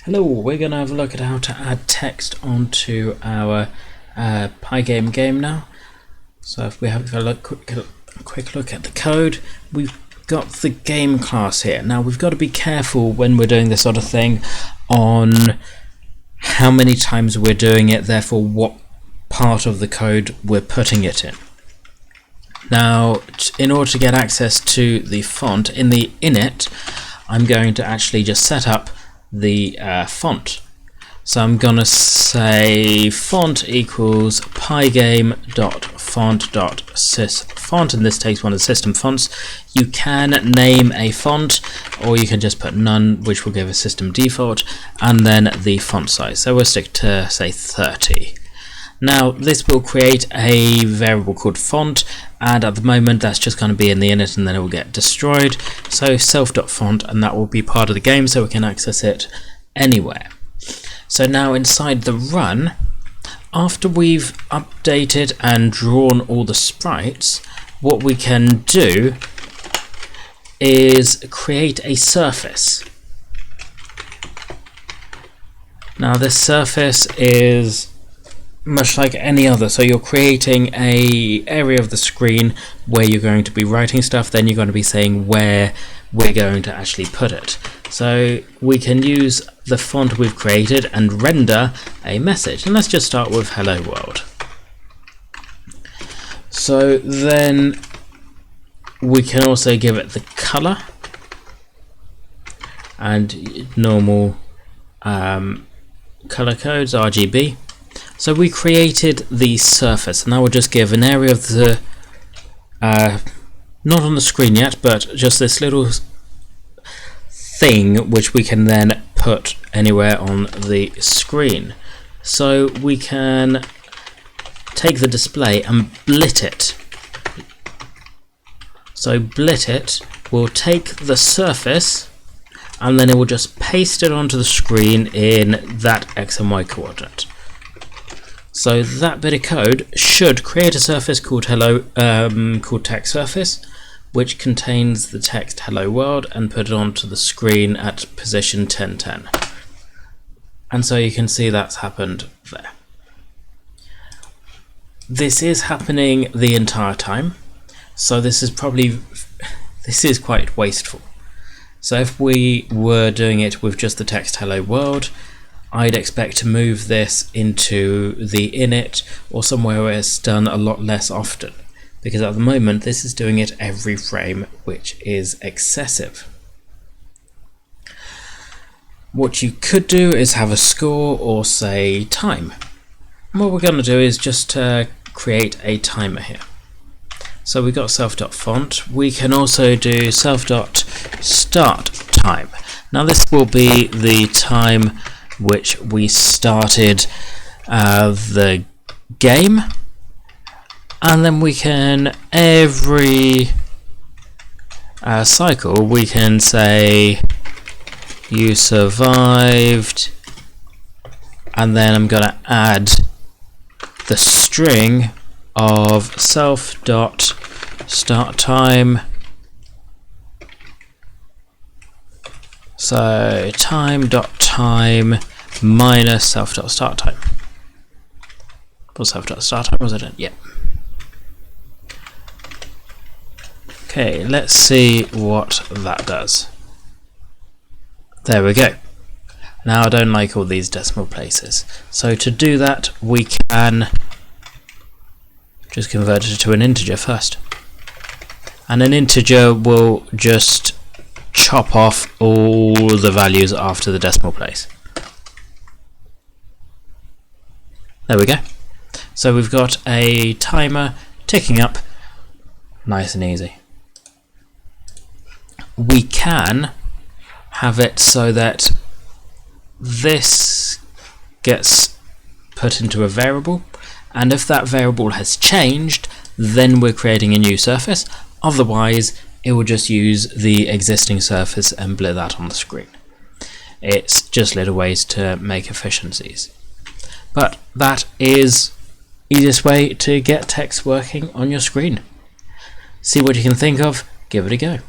Hello, we're going to have a look at how to add text onto our Pygame game now. So if we have a quick look at the code, we've got the game class here. Now we've got to be careful when we're doing this sort of thing on how many times we're doing it, therefore what part of the code we're putting it in. Now in order to get access to the font in the init, I'm going to actually just set up the font. So I'm gonna say font equals pygame.font.sysfont, and this takes one of the system fonts. You can name a font, or you can just put none, which will give a system default, and then the font size. So we'll stick to say 30. Now this will create a variable called font, and at the moment that's just going to be in the init and then it will get destroyed. So self.font, and that will be part of the game so we can access it anywhere. So now inside the run, after we've updated and drawn all the sprites, what we can do is create a surface. Now this surface is much like any other, so you're creating a area of the screen where you're going to be writing stuff, then you're going to be saying where we're going to actually put it. So we can use the font we've created and render a message, and let's just start with hello world. So then we can also give it the color and normal color codes, RGB. So we created the surface, and I will just give an area of the, not on the screen yet, but just this little thing which we can then put anywhere on the screen. So we can take the display and blit it. So blit it will take the surface and then it will just paste it onto the screen in that X and Y coordinate. So that bit of code should create a surface called hello, called text surface, which contains the text hello world, and put it onto the screen at position 1010. And so you can see that's happened there. This is happening the entire time, so this is quite wasteful. So if we were doing it with just the text hello world, I'd expect to move this into the init or somewhere where it's done a lot less often, because at the moment this is doing it every frame, which is excessive. What you could do is have a score or say time. And what we're going to do is just create a timer here. So we've got self.font. We can also do self.startTime. Now this will be the time which we started the game, and then we can every cycle we can say you survived, and then I'm going to add the string of self.startTime. So time.time minus self.startTime. Was self.startTime, was it? Yeah. Okay, let's see what that does. There we go. Now I don't like all these decimal places. So to do that, we can just convert it to an integer first. And an integer will just chop off all the values after the decimal place. There we go. So we've got a timer ticking up, nice and easy. We can have it so that this gets put into a variable, and if that variable has changed, then we're creating a new surface. Otherwise it will just use the existing surface and blit that on the screen. It's just little ways to make efficiencies. But that is the easiest way to get text working on your screen. See what you can think of, give it a go.